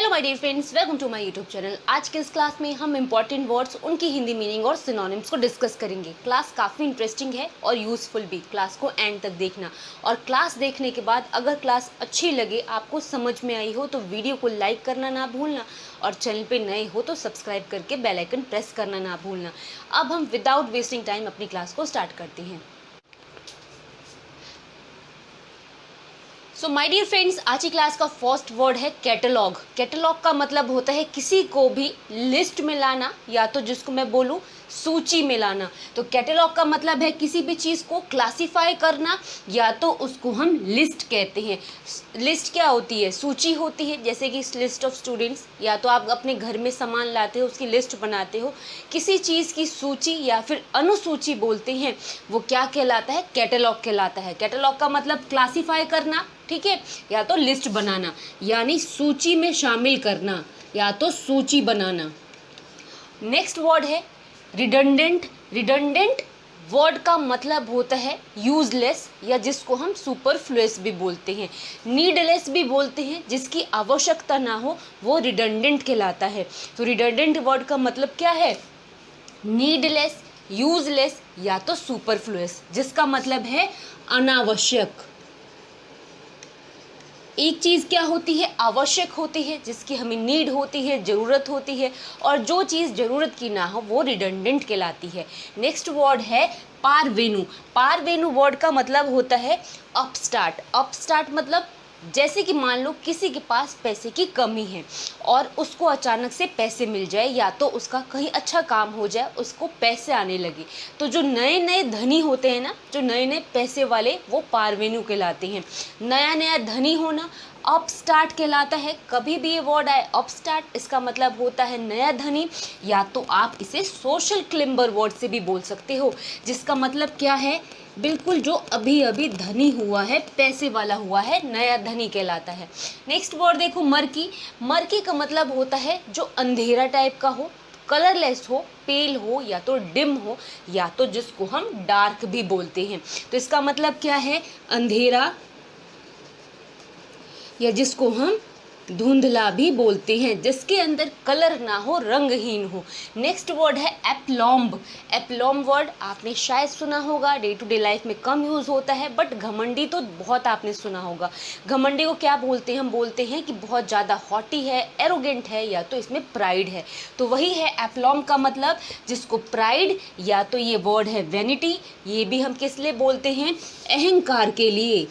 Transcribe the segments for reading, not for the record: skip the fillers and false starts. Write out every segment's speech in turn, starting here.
Hello my dear friends, welcome to my YouTube channel. आज के इस क्लास में हम इंपॉर्टेंट वर्ड्स, उनकी हिंदी मीनिंग और सिनोनिम्स को डिस्कस करेंगे। क्लास काफ़ी इंटरेस्टिंग है और यूज़फुल भी। क्लास को एंड तक देखना और क्लास देखने के बाद अगर क्लास अच्छी लगे, आपको समझ में आई हो तो वीडियो को लाइक करना ना भूलना और चैनल पे नए हो तो सब्सक्राइब करके बेल आइकन प्रेस करना ना भूलना। अब हम विदाउट वेस्टिंग टाइम अपनी क्लास को स्टार्ट करते हैं। सो माय डियर फ्रेंड्स, आज की क्लास का फर्स्ट वर्ड है कैटलॉग। कैटलॉग का मतलब होता है किसी को भी लिस्ट में लाना, या तो जिसको मैं बोलूँ सूची में लाना। तो कैटलॉग का मतलब है किसी भी चीज़ को क्लासिफाई करना, या तो उसको हम लिस्ट कहते हैं। लिस्ट क्या होती है? सूची होती है, जैसे कि लिस्ट ऑफ स्टूडेंट्स, या तो आप अपने घर में सामान लाते हो उसकी लिस्ट बनाते हो। किसी चीज़ की सूची या फिर अनुसूची बोलते हैं, वो क्या कहलाता है? कैटलॉग कहलाता है। कैटलॉग का मतलब क्लासिफाई करना, ठीक है, या तो लिस्ट बनाना, यानी सूची में शामिल करना या तो सूची बनाना। नेक्स्ट वर्ड है रिडंडेंट। रिडंडेंट वर्ड का मतलब होता है यूजलेस, या जिसको हम सुपरफ्लुअस भी बोलते हैं, नीडलेस भी बोलते हैं। जिसकी आवश्यकता ना हो वो रिडंडेंट कहलाता है। तो रिडंडेंट वर्ड का मतलब क्या है? नीडलेस, यूजलेस या तो सुपरफ्लुअस, जिसका मतलब है अनावश्यक। एक चीज़ क्या होती है? आवश्यक होती है, जिसकी हमें नीड होती है, ज़रूरत होती है, और जो चीज़ ज़रूरत की ना हो वो रिडंडेंट कहलाती है। नेक्स्ट वर्ड है पारवेनु। पारवेनु वर्ड का मतलब होता है अपस्टार्ट। अपस्टार्ट मतलब जैसे कि मान लो किसी के पास पैसे की कमी है और उसको अचानक से पैसे मिल जाए, या तो उसका कहीं अच्छा काम हो जाए, उसको पैसे आने लगे, तो जो नए नए धनी होते हैं ना, जो नए नए पैसे वाले, वो पारवेनु कहलाते हैं। नया नया धनी होना अपस्टार्ट कहलाता है। कभी भी ये वर्ड आए अपस्टार्ट, इसका मतलब होता है नया धनी, या तो आप इसे सोशल क्लिम्बर वर्ड से भी बोल सकते हो, जिसका मतलब क्या है? बिल्कुल जो अभी अभी धनी हुआ है, पैसे वाला हुआ है, नया धनी कहलाता है। नेक्स्ट वर्ड देखो मर्की। मर्की का मतलब होता है जो अंधेरा टाइप का हो, कलरलेस हो, पेल हो, या तो डिम हो, या तो जिसको हम डार्क भी बोलते हैं। तो इसका मतलब क्या है? अंधेरा, या जिसको हम धुंधला भी बोलते हैं, जिसके अंदर कलर ना हो, रंगहीन हो। नेक्स्ट वर्ड है एप्लॉम्ब। एप्लॉम्ब वर्ड आपने शायद सुना होगा, डे टू डे लाइफ में कम यूज़ होता है, बट घमंडी तो बहुत आपने सुना होगा। घमंडी को क्या बोलते हैं? हम बोलते हैं कि बहुत ज़्यादा हॉटी है, एरोगेंट है, या तो इसमें प्राइड है। तो वही है एप्लॉम्ब का मतलब, जिसको प्राइड, या तो ये वर्ड है वेनिटी, ये भी हम किस लिए बोलते हैं? अहंकार के लिए,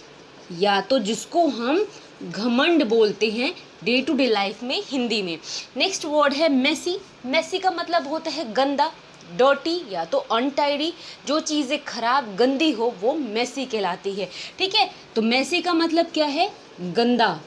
या तो जिसको हम घमंड बोलते हैं डे टू डे लाइफ में हिंदी में। नेक्स्ट वर्ड है मेसी। मेसी का मतलब होता है गंदा, डर्टी, या तो अनटाइडी। जो चीज़ें खराब, गंदी हो, वो मेसी कहलाती है। ठीक है, तो मेसी का मतलब क्या है? गंदा।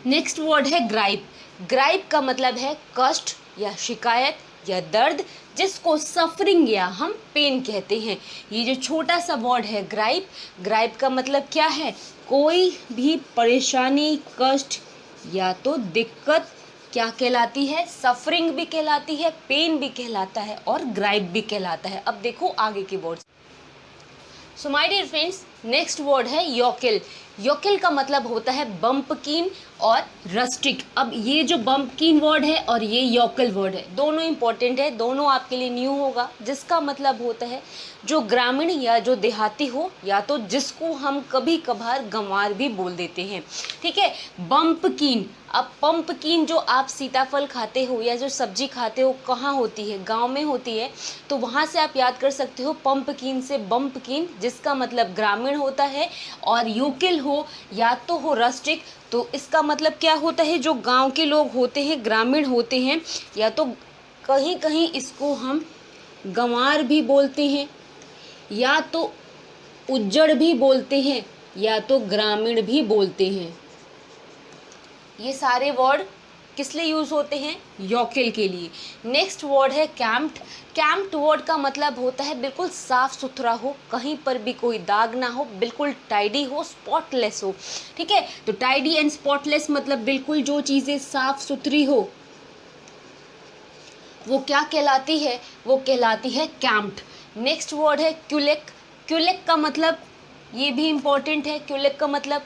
नेक्स्ट वर्ड है ग्राइप। ग्राइप का मतलब है कष्ट या शिकायत या दर्द, जिसको सफरिंग या हम पेन कहते हैं। ये जो छोटा सा वर्ड है ग्राइप, ग्राइप का मतलब क्या है? कोई भी परेशानी, कष्ट या तो दिक्कत क्या कहलाती है? सफरिंग भी कहलाती है, पेन भी कहलाता है और ग्राइप भी कहलाता है। अब देखो आगे के words. So my dear friends, next word है योकिल। योकिल का मतलब होता है बम्पकिन और रस्टिक। अब ये जो बम्पकिन वर्ड है और ये योकिल वर्ड है, दोनों इंपॉर्टेंट है, दोनों आपके लिए न्यू होगा। जिसका मतलब होता है जो ग्रामीण या जो देहाती हो, या तो जिसको हम कभी कभार गंवार भी बोल देते हैं। ठीक है, बम्पकिन। अब पंपकिन जो आप सीताफल खाते हो या जो सब्जी खाते हो, कहाँ होती है? गांव में होती है। तो वहाँ से आप याद कर सकते हो पंपकिन से बम्पकिन, जिसका मतलब ग्रामीण होता है। और योकिल हो या तो हो रस्टिक, तो इसका मतलब क्या होता है? जो गांव के लोग होते हैं, ग्रामीण होते हैं, या तो कहीं कहीं इसको हम गंवार भी बोलते हैं, या तो उज्जड़ भी बोलते हैं, या तो ग्रामीण भी बोलते हैं। ये सारे वर्ड किस लिए यूज़ होते हैं? योकिल के लिए। नेक्स्ट वर्ड है कैम्प्ड। कैम्प्ड वर्ड का मतलब होता है बिल्कुल साफ़ सुथरा हो, कहीं पर भी कोई दाग ना हो, बिल्कुल टाइडी हो, स्पॉटलेस हो। ठीक है, तो टाइडी एंड स्पॉटलेस मतलब बिल्कुल जो चीज़ें साफ़ सुथरी हो, वो क्या कहलाती है? वो कहलाती है कैम्प्ड। नेक्स्ट वर्ड है क्यूलेक। क्यूलेक का मतलब ये भी इम्पोर्टेंट है। क्यूलेक का मतलब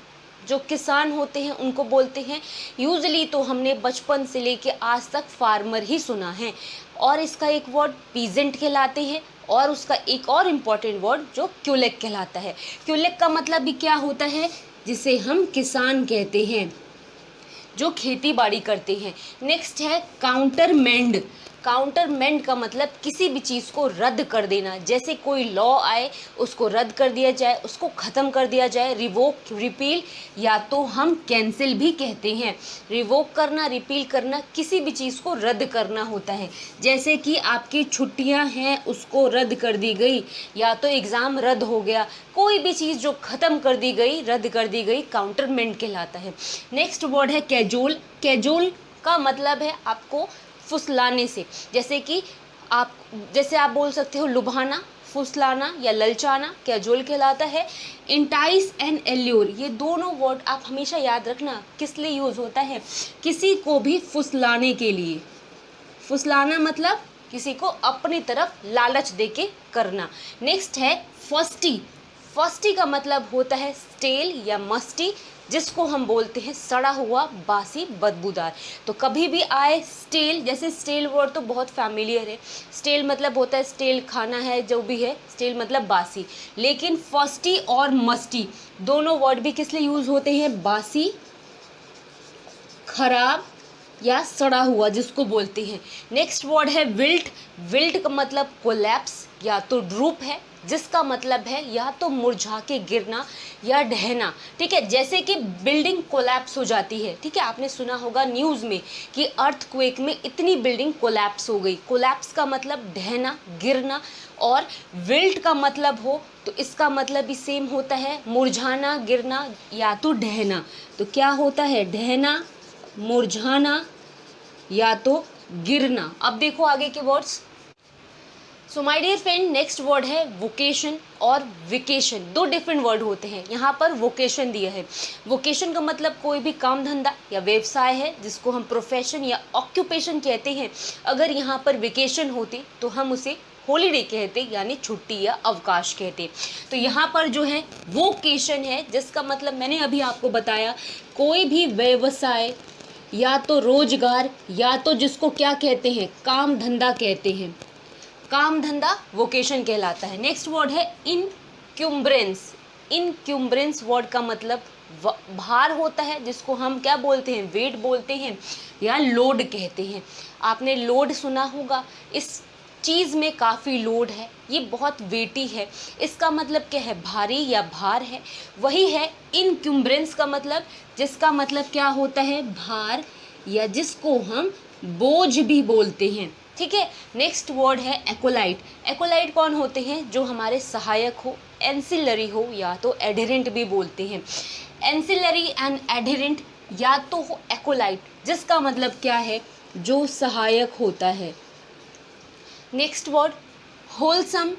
जो किसान होते हैं उनको बोलते हैं। यूजली तो हमने बचपन से लेके आज तक फार्मर ही सुना है। और इसका एक वर्ड पीजेंट कहलाते हैं, और उसका एक और इम्पॉर्टेंट वर्ड जो क्यूलेक कहलाता है। क्यूलेक का मतलब भी क्या होता है, जिसे हम किसान कहते हैं, जो खेती बाड़ी करते हैं। नेक्स्ट है काउंटरमेंड। काउंटरमेंड का मतलब किसी भी चीज़ को रद्द कर देना, जैसे कोई लॉ आए उसको रद्द कर दिया जाए, उसको ख़त्म कर दिया जाए। रिवोक, रिपील या तो हम कैंसिल भी कहते हैं। रिवोक करना, रिपील करना, किसी भी चीज़ को रद्द करना होता है। जैसे कि आपकी छुट्टियां हैं उसको रद्द कर दी गई, या तो एग्ज़ाम रद्द हो गया, कोई भी चीज़ जो ख़त्म कर दी गई, रद्द कर दी गई, काउंटरमेंड कहलाता है। नेक्स्ट वर्ड है कैजोल। कैजोल का मतलब है आपको फुसलाने से, जैसे आप बोल सकते हो लुभाना, फुसलाना या ललचाना, कैजुअल कहलाता है। इंटाइस एंड एल्योर, ये दोनों वर्ड आप हमेशा याद रखना किस लिए यूज़ होता है, किसी को भी फुसलाने के लिए। फुसलाना मतलब किसी को अपनी तरफ लालच देके करना। नेक्स्ट है फस्टी। फस्टी का मतलब होता है स्टेल या मस्टी, जिसको हम बोलते हैं सड़ा हुआ, बासी, बदबूदार। तो कभी भी आए स्टेल, जैसे स्टेल वर्ड तो बहुत फैमिलियर है, स्टेल मतलब होता है स्टेल खाना है, जो भी है, स्टेल मतलब बासी। लेकिन फस्टी और मस्टी दोनों वर्ड भी किस लिए यूज़ होते हैं, बासी, खराब या सड़ा हुआ जिसको बोलते हैं। नेक्स्ट वर्ड है विल्ट। विल्ट का मतलब कोलैप्स या तो ड्रूप है, जिसका मतलब है या तो मुरझा के गिरना या ढहना। ठीक है, जैसे कि बिल्डिंग कोलैप्स हो जाती है। ठीक है, आपने सुना होगा न्यूज़ में कि अर्थक्वेक में इतनी बिल्डिंग कोलैप्स हो गई। कोलैप्स का मतलब ढहना, गिरना। और विल्ट का मतलब हो तो इसका मतलब भी सेम होता है, मुरझाना, गिरना या तो ढहना। तो क्या होता है, ढहना, मुरझाना या तो गिरना। अब देखो आगे के words. So my dear friend, next word है वोकेशन और वेकेशन। दो डिफरेंट वर्ड होते हैं। यहाँ पर वोकेशन दिया है। वोकेशन का मतलब कोई भी काम धंधा या व्यवसाय है, जिसको हम प्रोफेशन या ऑक्यूपेशन कहते हैं। अगर यहाँ पर वेकेशन होती तो हम उसे हॉलीडे कहते, यानी छुट्टी या अवकाश कहते। तो यहाँ पर जो है वोकेशन है, जिसका मतलब मैंने अभी आपको बताया, कोई भी व्यवसाय या तो रोजगार या तो जिसको क्या कहते हैं, काम धंधा कहते हैं। काम धंधा वोकेशन कहलाता है। नेक्स्ट वर्ड है इनक्यूम्ब्रेंस। इनक्यूम्ब्रेंस वर्ड का मतलब भार होता है, जिसको हम क्या बोलते हैं, वेट बोलते हैं या लोड कहते हैं। आपने लोड सुना होगा, इस चीज़ में काफ़ी लोड है, ये बहुत वेटी है, इसका मतलब क्या है, भारी या भार है। वही है इनक्यूम्ब्रेंस का मतलब, जिसका मतलब क्या होता है, भार, या जिसको हम बोझ भी बोलते हैं। ठीक है। नेक्स्ट वर्ड है एकोलाइट। एकोलाइट कौन होते हैं, जो हमारे सहायक हो, एंसिलरी हो या तो एडहेरेंट भी बोलते हैं। एंसिलरी एंड एडहेरेंट या तो हो एकोलाइट, जिसका मतलब क्या है, जो सहायक होता है। Next word wholesome.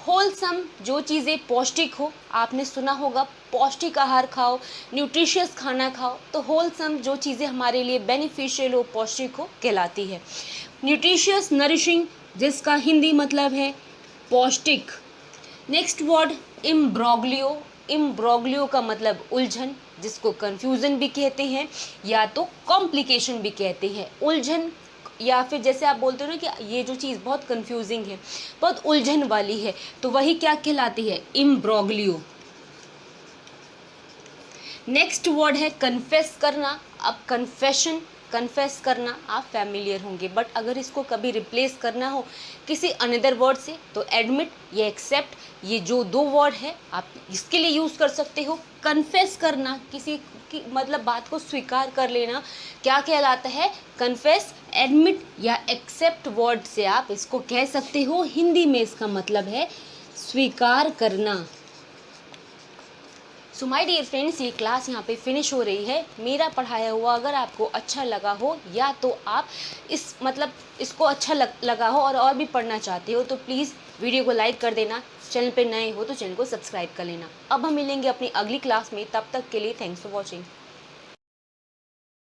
होलसम जो चीज़ें पौष्टिक हो, आपने सुना होगा पौष्टिक आहार खाओ, न्यूट्रिशियस खाना खाओ। तो होलसम जो चीज़ें हमारे लिए बेनिफिशियल हो, पौष्टिक हो, कहलाती है। न्यूट्रिशियस, नरिशिंग, जिसका हिंदी मतलब है पौष्टिक। Next word इम्ब्रोग्लियो। इम्ब्रोग्लियो का मतलब उलझन, जिसको कन्फ्यूज़न भी कहते हैं या तो कॉम्प्लिकेशन भी कहते हैं। उलझन या फिर जैसे आप बोलते हो ना कि ये जो चीज़ बहुत कंफ्यूजिंग है, बहुत उलझन वाली है, तो वही क्या कहलाती है, इम्ब्रोग्लियो। नेक्स्ट वर्ड है कन्फेस करना। अब कन्फेशन, कन्फेस करना आप फैमिलियर होंगे, बट अगर इसको कभी रिप्लेस करना हो किसी अनदर वर्ड से तो एडमिट या एक्सेप्ट, ये जो दो वर्ड है आप इसके लिए यूज़ कर सकते हो। कन्फेस करना, किसी की मतलब बात को स्वीकार कर लेना, क्या कहलाता है, कन्फेस। एडमिट या एक्सेप्ट वर्ड से आप इसको कह सकते हो, हिंदी में इसका मतलब है स्वीकार करना। सो माय डियर फ्रेंड्स, ये क्लास यहाँ पे फिनिश हो रही है। मेरा पढ़ाया हुआ अगर आपको अच्छा लगा हो, या तो आप इसको अच्छा लगा हो और भी पढ़ना चाहते हो, तो प्लीज़ वीडियो को लाइक कर देना। चैनल पे नए हो तो चैनल को सब्सक्राइब कर लेना। अब हम मिलेंगे अपनी अगली क्लास में, तब तक के लिए थैंक्स फॉर वॉचिंग।